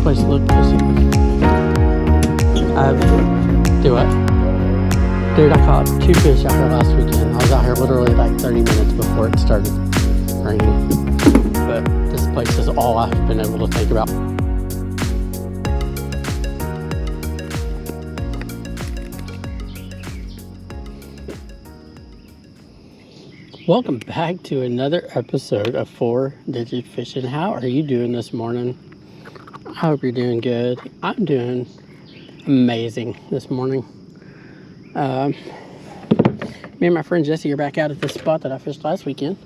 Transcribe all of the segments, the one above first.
Place look do what? Dude, I caught 2 fish out here last weekend. I was out here literally like 30 minutes before it started raining. But this place is all I've been able to think about. Welcome back to another episode of 4-Digit Fishing. How are you doing this morning? I hope you're doing good. I'm doing amazing this morning. Me and my friend Jesse are back out at this spot that I fished last weekend.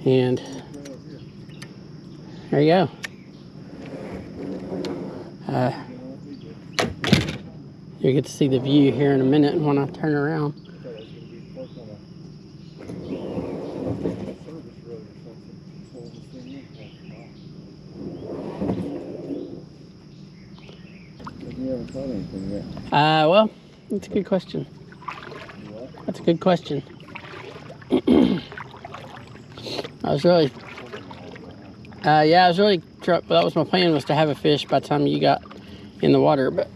And there you go. You'll get to see the view here in a minute when I turn around. Well, that's a good question. That's a good question. I was really, that was my plan, was to have a fish by the time you got in the water, but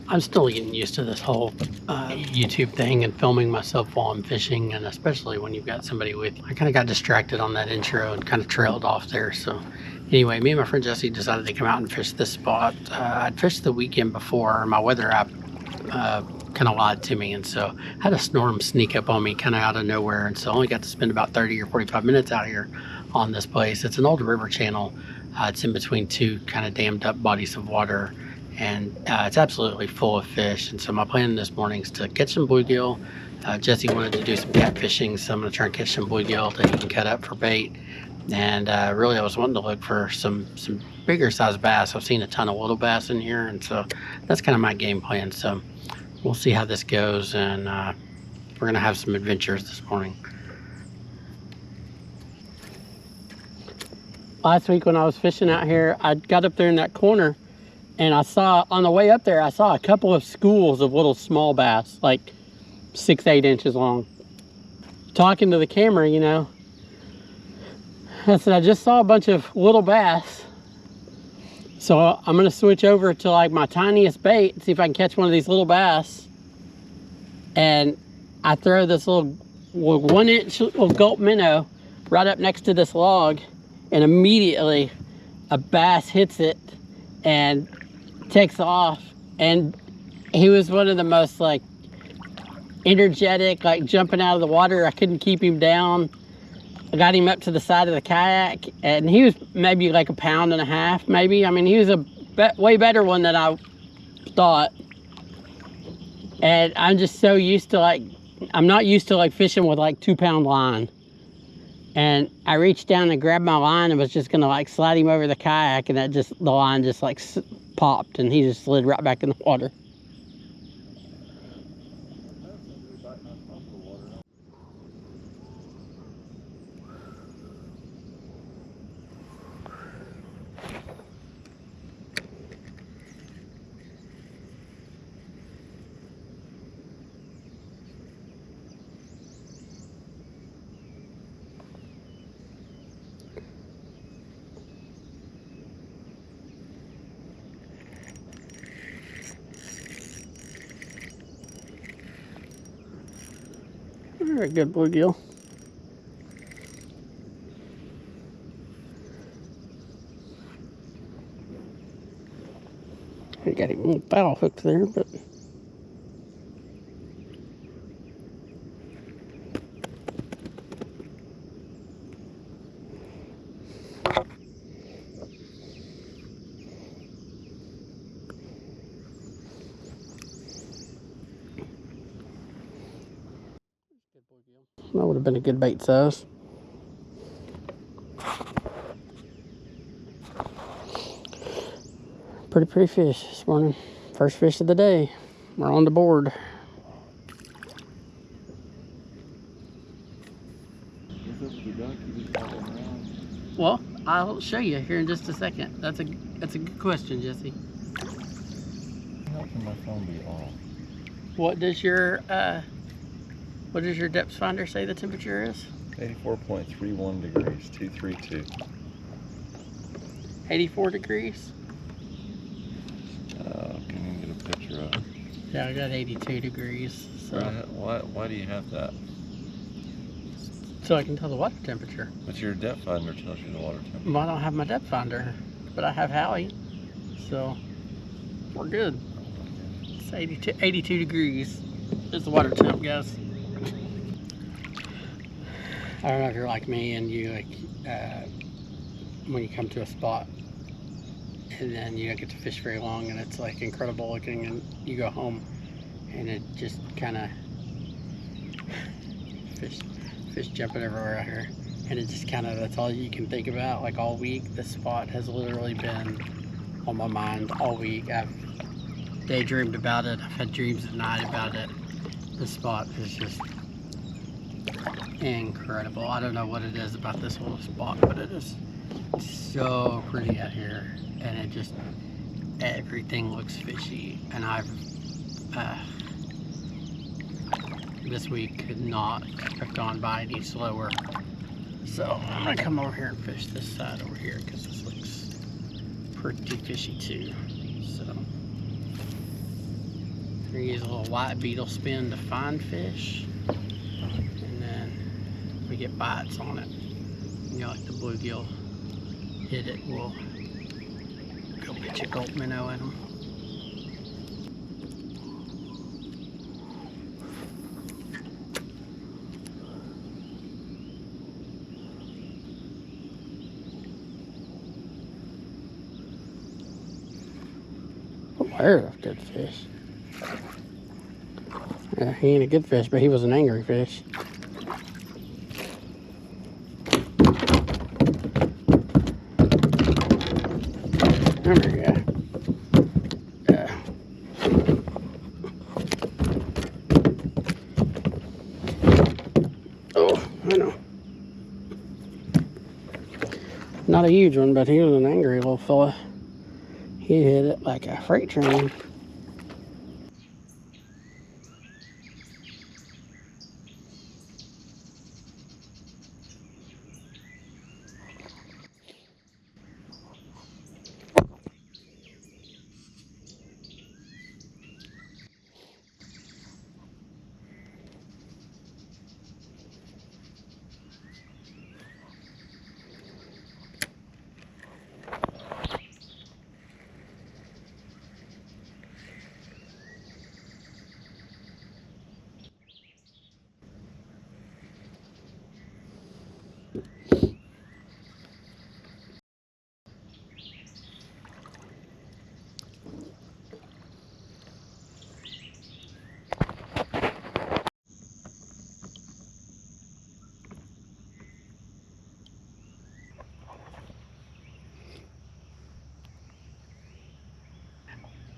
I'm still getting used to this whole YouTube thing and filming myself while I'm fishing, and especially when you've got somebody with you. I kind of got distracted on that intro and kind of trailed off there. So anyway, me and my friend Jesse decided to come out and fish this spot. I'd fished the weekend before. My weather app kind of lied to me, and so I had a storm sneak up on me kind of out of nowhere, and so I only got to spend about 30 or 45 minutes out here on this place. It's an old river channel. It's in between 2 kind of dammed up bodies of water. And it's absolutely full of fish. And so my plan this morning is to catch some bluegill. Jesse wanted to do some catfishing, so I'm going to try and catch some bluegill that he can cut up for bait. And really, I was wanting to look for some bigger size bass. I've seen a ton of little bass in here, and so that's kind of my game plan. So we'll see how this goes, and we're going to have some adventures this morning. Last week when I was fishing out here, I got up there in that corner, and I saw, on the way up there, I saw a couple of schools of little small bass, like 6-8 inches long. Talking to the camera, you know, I said, I just saw a bunch of little bass. So I'm gonna switch over to like my tiniest bait and see if I can catch one of these little bass. And I throw this little 1-inch little gulp minnow right up next to this log, and immediately a bass hits it and takes off. And he was one of the most like energetic, like jumping out of the water. I couldn't keep him down. I got him up to the side of the kayak, and he was maybe like 1.5 pounds, maybe. I mean, he was a way better one than I thought. And I'm just so used to I'm not used to like fishing with like 2-pound line. And I reached down and grabbed my line and was just gonna like slide him over the kayak, and the line just like popped, and he just slid right back in the water. Very good bluegill. I got him a little foul hook there, but that would have been a good bait size. Pretty fish this morning. First fish of the day. We're on the board. Well, I'll show you here in just a second. That's a good question, Jesse. How can my phone be off? What does your depth finder say the temperature is? 84.31 degrees, 232. 84 degrees? Can you get a picture of it? Yeah, I got 82 degrees. So Why do you have that? So I can tell the water temperature. But your depth finder tells you the water temperature. Well, I don't have my depth finder, but I have Hallie, so we're good. It's 82 degrees is the water temp, guys. I don't know if you're like me and you when you come to a spot and then you don't get to fish very long and it's like incredible looking and you go home and it just kind of fish jumping everywhere out here, and it just kind of, that's all you can think about. Like all week, this spot has literally been on my mind all week. I've daydreamed about it. I've had dreams at night about it. This spot is just incredible. I don't know what it is about this little spot, but it is so pretty out here, and it just, everything looks fishy. And I've this week could not have gone by any slower. So I'm gonna come over here and fish this side over here because this looks pretty fishy too. So I'm gonna use a little white beetle spin to find fish, and then we get bites on it. You know, like the bluegill hit it, we'll go pitch a gulp minnow in them. There's a good fish. Yeah, he ain't a good fish, but he was an angry fish. There we go. Yeah. Oh, I know. Not a huge one, but he was an angry little fella. He hit it like a freight train.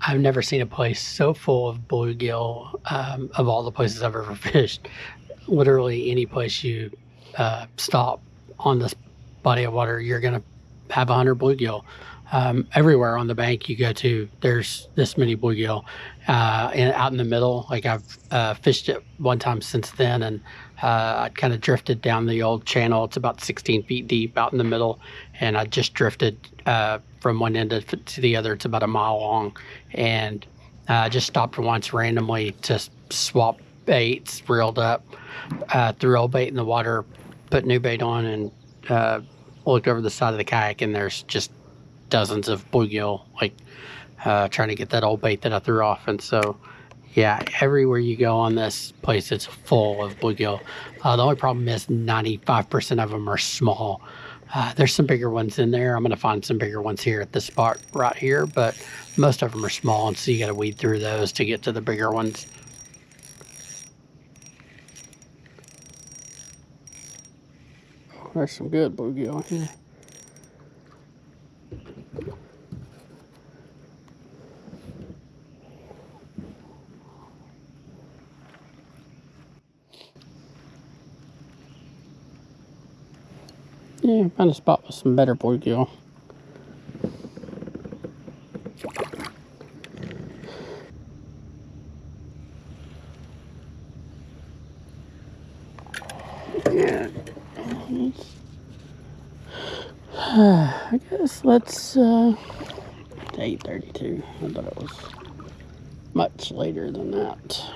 I've never seen a place so full of bluegill, of all the places I've ever fished. Literally any place you stop on this body of water, you're gonna have 100 bluegill. Everywhere on the bank you go to, there's this many bluegill. And out in the middle, like I've fished it one time since then, and I kind of drifted down the old channel. It's about 16 feet deep out in the middle, and I just drifted from one end to the other. It's about a mile long, and I just stopped once randomly to swap baits, reeled up, threw old bait in the water, put new bait on, and looked over the side of the kayak, and there's just dozens of bluegill, like trying to get that old bait that I threw off. And so, yeah, everywhere you go on this place, it's full of bluegill. The only problem is 95% of them are small. There's some bigger ones in there. I'm going to find some bigger ones here at this spot right here, but most of them are small, and so you got to weed through those to get to the bigger ones. Oh, there's some good bluegill here. Yeah, found a spot with some better bluegill. Yeah. I guess let's 8:32. I thought it was much later than that.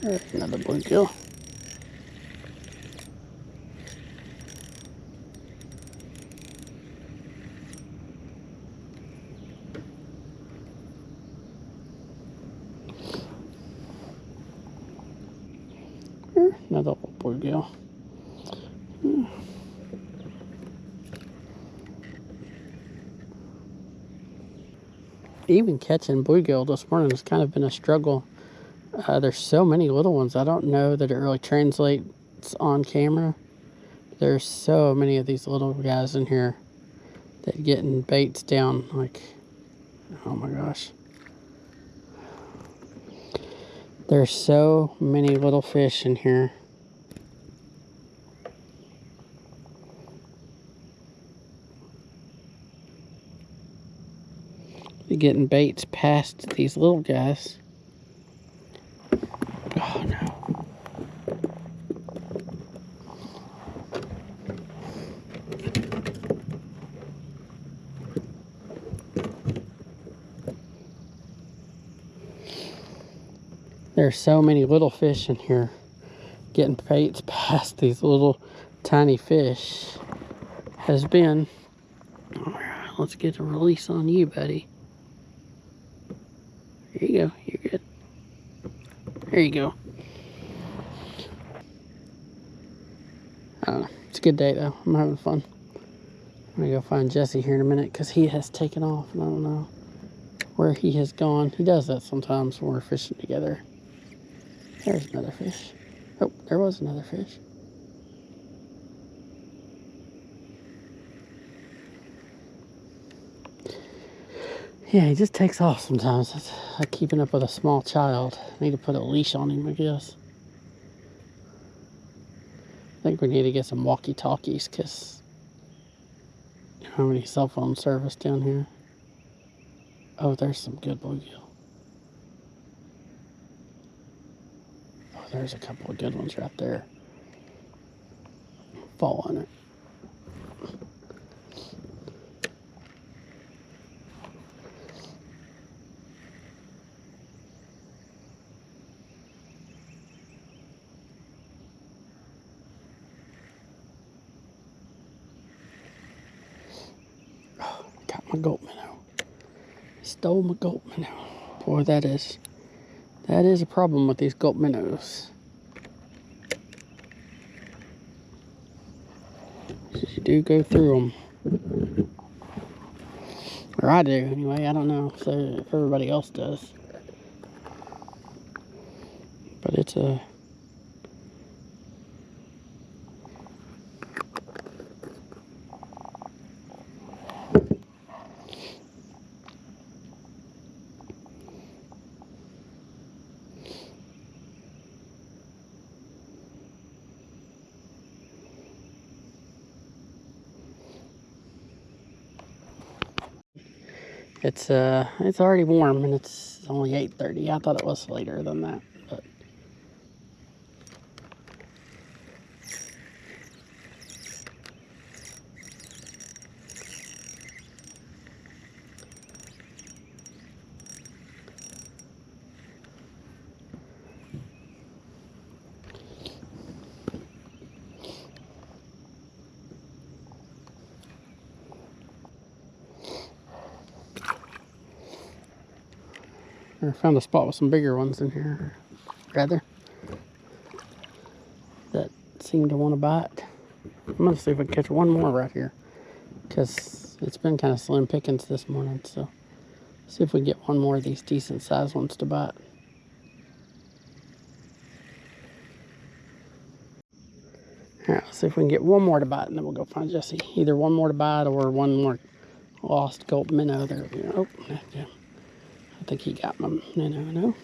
There's another bluegill. Another little bluegill. Even catching bluegill this morning has kind of been a struggle. There's so many little ones. I don't know that it really translates on camera. There's so many of these little guys in here that getting baits down like, oh my gosh. There's so many little fish in here. They're getting baits past these little guys. Oh no. There's so many little fish in here getting baits past these little tiny fish. Has been. Alright, let's get a release on you, buddy. There you go. You're good. There you go. I don't know. It's a good day though. I'm having fun. I'm gonna go find Jesse here in a minute because he has taken off and I don't know where he has gone. He does that sometimes when we're fishing together. There's another fish. Oh, there was another fish. Yeah, he just takes off sometimes. It's like keeping up with a small child. I need to put a leash on him, I guess. I think we need to get some walkie-talkies because I don't have any cell phone service down here. Oh, there's some good bluegill. Oh, there's a couple of good ones right there. Fall on it. Oh, got my gold minnow. Stole my gold minnow. Boy, that is a problem with these gold minnows. You do go through them. Or I do, anyway. I don't know if everybody else does. But it's a... It's already warm and it's only 8:30. I thought it was later than that, but I found a spot with some bigger ones in here, rather, that seem to want to bite. I'm gonna see if I can catch one more right here, because it's been kind of slim pickings this morning, so see if we can get one more of these decent sized ones to bite. All right, let's see if we can get one more to bite, and then we'll go find Jesse. Either one more to bite or one more lost gulp minnow. There we go. Oh, yeah. I think he got my minnow.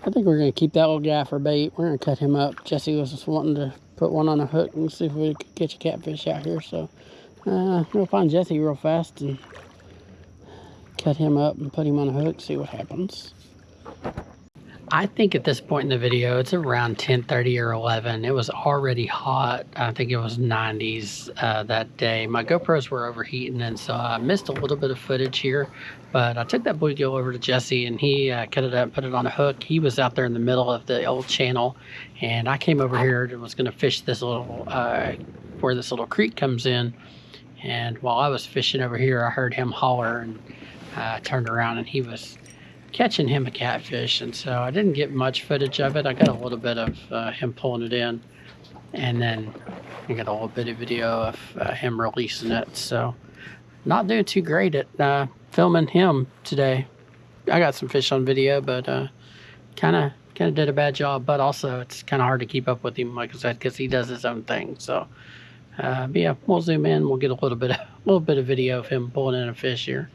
I think we're going to keep that little guy for bait. We're going to cut him up. Jesse was just wanting to put one on a hook and see if we could catch a catfish out here. So we'll find Jesse real fast and cut him up and put him on a hook, see what happens. I think at this point in the video, it's around 10:30 or 11. It was already hot. I think it was 90s that day. My GoPros were overheating, and so I missed a little bit of footage here. But I took that bluegill over to Jesse, and he cut it up and put it on a hook. He was out there in the middle of the old channel, and I came over here and was going to fish this little, where this little creek comes in. And while I was fishing over here, I heard him holler, and turned around, and he was catching him a catfish. And so I didn't get much footage of it. I got a little bit of him pulling it in, and then I got a little bit of video of him releasing it. So not doing too great at filming him today. I got some fish on video, but kind of did a bad job. But also it's kind of hard to keep up with him, like I said, because he does his own thing. So but yeah, we'll zoom in. We'll get a little bit of video of him pulling in a fish here.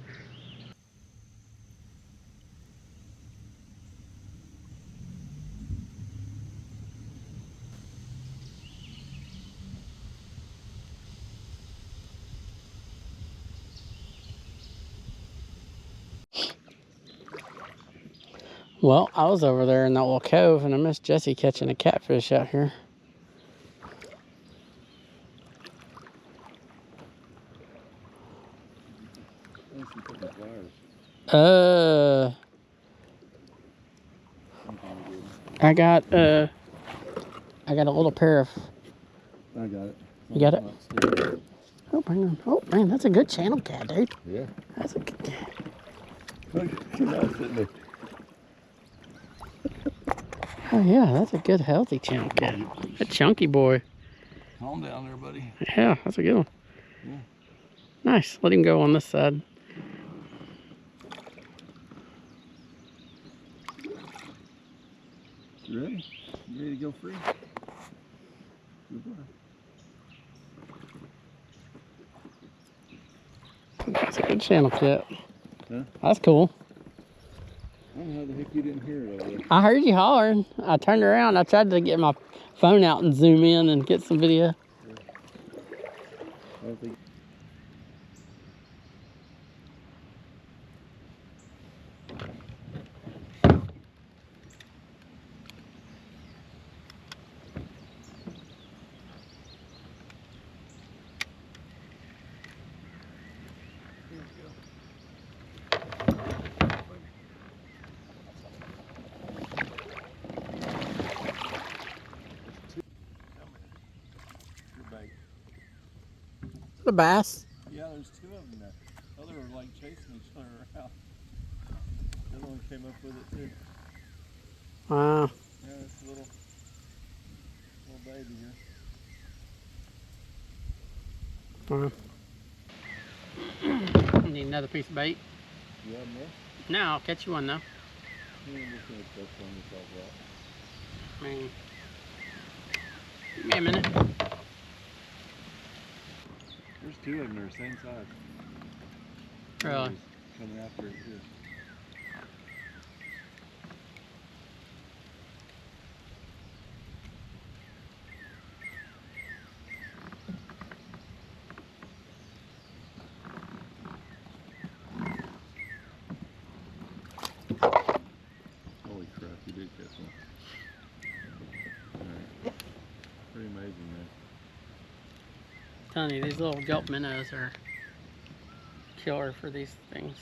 Well, I was over there in that little cove, and I missed Jesse catching a catfish out here. I got a little pair of. I got it. You got it? Oh, hang on. Oh, man, that's a good channel cat, dude. Yeah. That's a good cat. Oh, yeah, that's a good, healthy channel cat. A chunky boy. Calm down there, buddy. Yeah, that's a good one. Yeah. Nice. Let him go on this side. You ready? You ready to go free? Good boy. That's a good channel cat. Huh? That's cool. I don't know how the heck you didn't hear it over there. I heard you hollering. I turned around. I tried to get my phone out and zoom in and get some video. I don't think. The bass. Yeah, there's two of them there. The other were like chasing each other around. The other one came up with it too. Wow. Yeah, it's a little baby here. Wow. need another piece of bait? You have more? No, I'll catch you one though. I'm just gonna touch on yourself out. I mean, give me a minute. There's two of them that are the same size. Really? Coming after it too. Holy crap, you did catch one. Alright. Pretty amazing, man. I'm telling you, these little gulp minnows are killer for these things.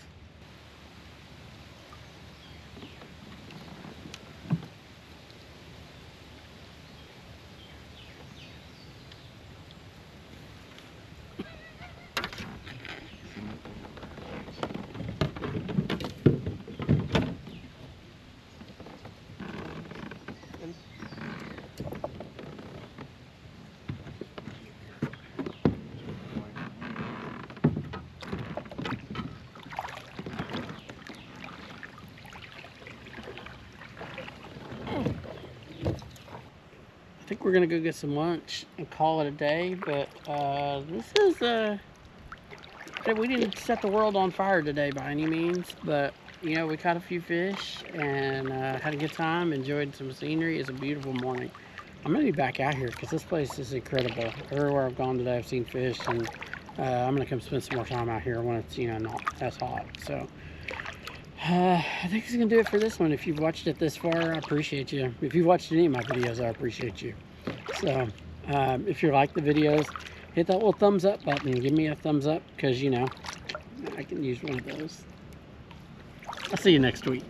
I think we're gonna go get some lunch and call it a day, but this is we didn't set the world on fire today by any means, but you know, we caught a few fish and had a good time, enjoyed some scenery. It's a beautiful morning. I'm gonna be back out here because this place is incredible. Everywhere I've gone today I've seen fish, and I'm gonna come spend some more time out here when it's, you know, not as hot. So I think it's gonna do it for this one. If you've watched it this far, I appreciate you. If you've watched any of my videos, I appreciate you. So if you like the videos, hit that little thumbs up button and give me a thumbs up, because you know I can use one of those. I'll see you next week.